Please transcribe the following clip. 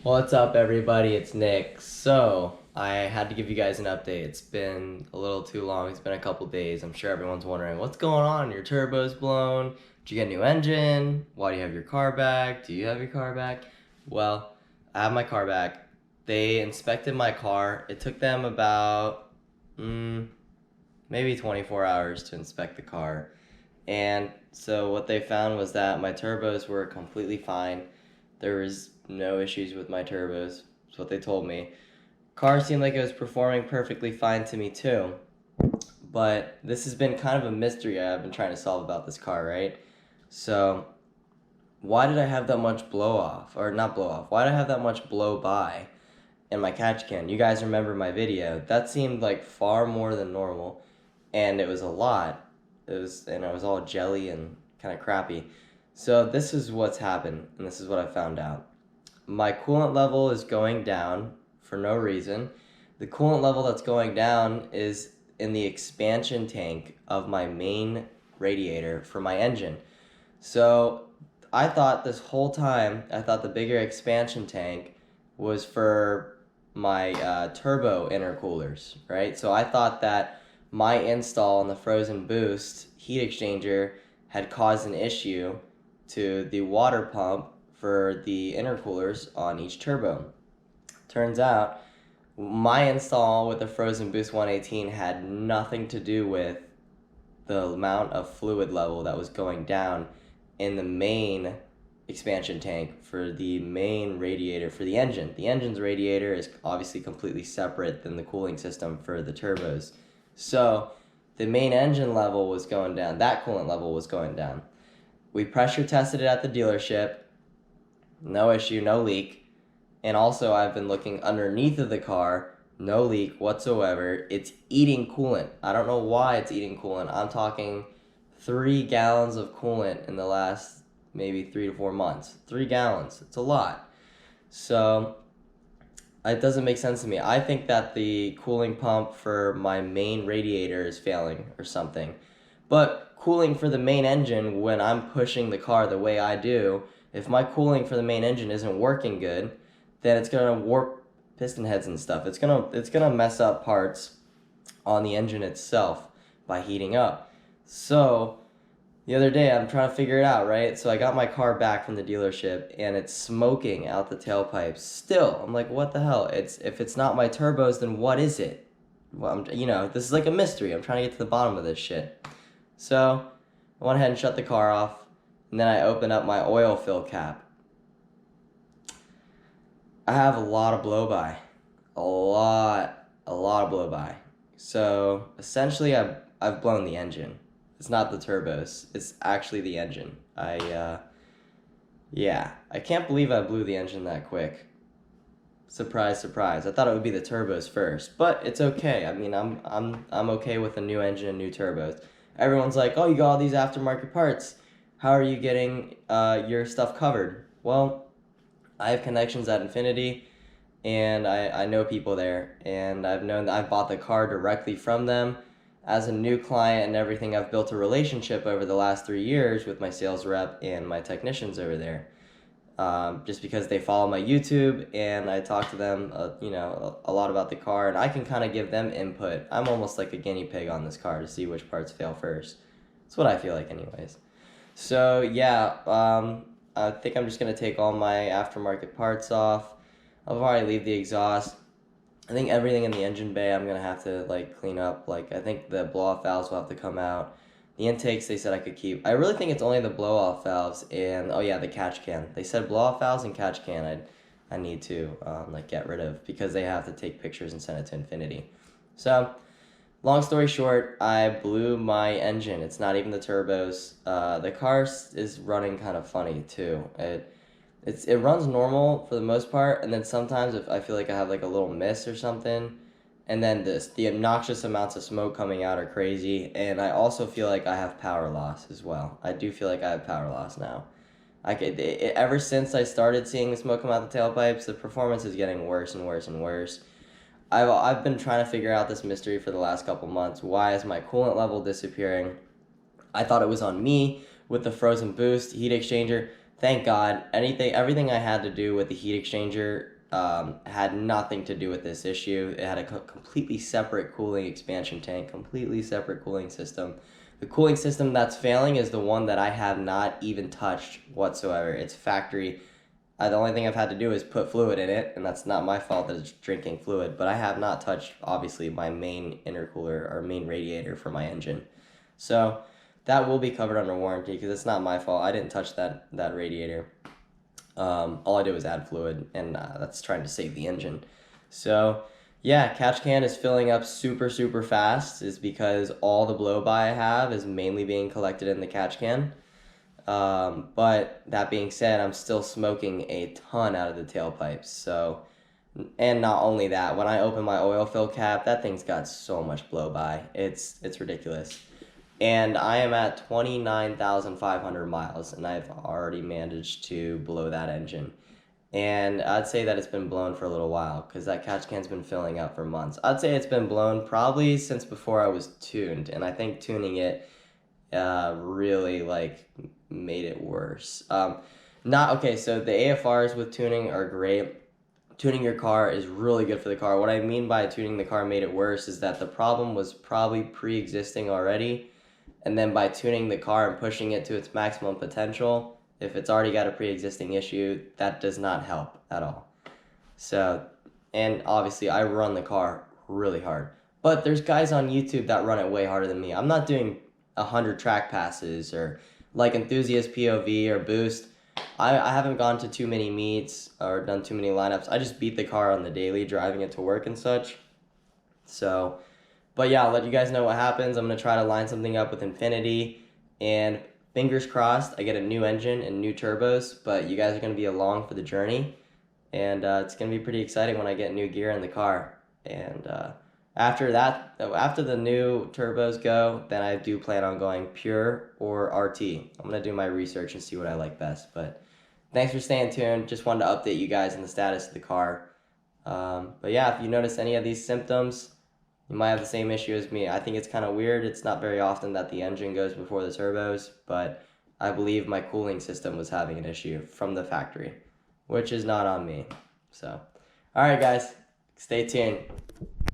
What's up, everybody? It's Nick. So, I had to give you guys an update. It's been a little too long. It's been a couple days. I'm sure everyone's wondering, what's going on? Your turbo's blown. Did you get a new engine? Why do you have your car back? Do you have your car back? Well, I have my car back. They inspected my car. It took them about maybe 24 hours to inspect the car. And so what they found was that my turbos were completely fine. There was no issues with my turbos. That's what they told me. Car seemed like it was performing perfectly fine to me too. But this has been kind of a mystery I've been trying to solve about this car, right? So why did I have that much blow off? Or not blow off. Why did I have that much blow by in my catch can? You guys remember my video. That seemed like far more than normal. And it was a lot. It was all jelly and kind of crappy. So this is what's happened, and this is what I found out. My coolant level is going down for no reason. The coolant level that's going down is in the expansion tank of my main radiator for my engine. So I thought this whole time, I thought the bigger expansion tank was for my turbo intercoolers, right? So I thought that my install on the frozen boost heat exchanger had caused an issue to the water pump for the intercoolers on each turbo. Turns out my install with the frozen boost 118 had nothing to do with the amount of fluid level that was going down in the main expansion tank for the main radiator for the engine. The engine's radiator is obviously completely separate than the cooling system for the turbos. So the main engine level was going down. That coolant level was going down. We pressure tested it at the dealership. No issue, no leak. And also I've been looking underneath of the car. No leak whatsoever. It's eating coolant. I don't know why it's eating coolant. I'm talking 3 gallons of coolant in the last maybe 3 to 4 months. 3 gallons. It's a lot. So it doesn't make sense to me. I think that the cooling pump for my main radiator is failing or something. But cooling for the main engine, when I'm pushing the car the way I do, if my cooling for the main engine isn't working good, then it's gonna warp piston heads and stuff. It's gonna mess up parts on the engine itself by heating up. So the other day I'm trying to figure it out, right? So I got my car back from the dealership and it's smoking out the tailpipes. Still, I'm like, what the hell? If it's not my turbos, then what is it? Well, this is like a mystery. I'm trying to get to the bottom of this shit. So I went ahead and shut the car off, and then I opened up my oil fill cap. I have a lot of blow by. A lot of blow by. So essentially I've blown the engine. It's not the turbos. It's actually the engine. Yeah, I can't believe I blew the engine that quick. Surprise, surprise. I thought it would be the turbos first, but it's okay. I mean, I'm okay with a new engine and new turbos. Everyone's like, "Oh, you got all these aftermarket parts. How are you getting your stuff covered?" Well, I have connections at Infinity, and I know people there, and I've bought the car directly from them. As a new client and everything, I've built a relationship over the last 3 years with my sales rep and my technicians over there. Just because they follow my YouTube and I talk to them, a lot about the car, and I can kind of give them input. I'm almost like a guinea pig on this car to see which parts fail first. That's what I feel like, anyways. So yeah, I think I'm just gonna take all my aftermarket parts off. I'll probably leave the exhaust. I think everything in the engine bay I'm gonna have to like clean up. Like I think the blow off valves will have to come out. The intakes they said I could keep. I really think it's only the blow off valves and the catch can. They said blow off valves and catch can I need to get rid of because they have to take pictures and send it to Infinity. So long story short, I blew my engine. It's not even the turbos. The car is running kind of funny too. It runs normal for the most part, and then sometimes if I feel like I have like a little miss or something, and then the obnoxious amounts of smoke coming out are crazy, and I also feel like I have power loss as well. I do feel like I have power loss now. Ever since I started seeing the smoke come out the tailpipes, the performance is getting worse and worse and worse. I've been trying to figure out this mystery for the last couple months. Why is my coolant level disappearing? I thought it was on me with the frozen boost heat exchanger. thank God, everything I had to do with the heat exchanger had nothing to do with this issue. It had a completely separate cooling expansion tank, completely separate cooling system. The cooling system that's failing is the one that I have not even touched whatsoever. It's factory. The only thing I've had to do is put fluid in it, and that's not my fault that it's drinking fluid. But I have not touched, obviously, my main intercooler or main radiator for my engine. So that will be covered under warranty because it's not my fault. I didn't touch that radiator. All I did was add fluid, and that's trying to save the engine. So yeah, catch can is filling up super, super fast is because all the blow by I have is mainly being collected in the catch can. But that being said, I'm still smoking a ton out of the tailpipes. So, and not only that, when I open my oil fill cap, that thing's got so much blow by. It's ridiculous. And I am at 29,500 miles, and I've already managed to blow that engine. And I'd say that it's been blown for a little while because that catch can's been filling up for months. I'd say it's been blown probably since before I was tuned, and I think tuning it really like made it worse. Not okay. So the AFRs with tuning are great. Tuning your car is really good for the car. What I mean by tuning the car made it worse is that the problem was probably pre-existing already, and then by tuning the car and pushing it to its maximum potential, if it's already got a pre-existing issue, that does not help at all. So, and obviously I run the car really hard, but there's guys on YouTube that run it way harder than me. I'm not doing 100 track passes or like enthusiast POV or boost. I haven't gone to too many meets or done too many lineups. I just beat the car on the daily, driving it to work and such. So, but yeah, I'll let you guys know what happens. I'm going to try to line something up with Infinity, and fingers crossed I get a new engine and new turbos, but you guys are going to be along for the journey, and it's going to be pretty exciting when I get new gear in the car. And after that, after the new turbos go, then I do plan on going pure or RT. I'm going to do my research and see what I like best, but thanks for staying tuned. Just wanted to update you guys on the status of the car. But yeah, if you notice any of these symptoms, you might have the same issue as me. I think it's kind of weird. It's not very often that the engine goes before the turbos, but I believe my cooling system was having an issue from the factory, which is not on me. So, all right, guys, stay tuned.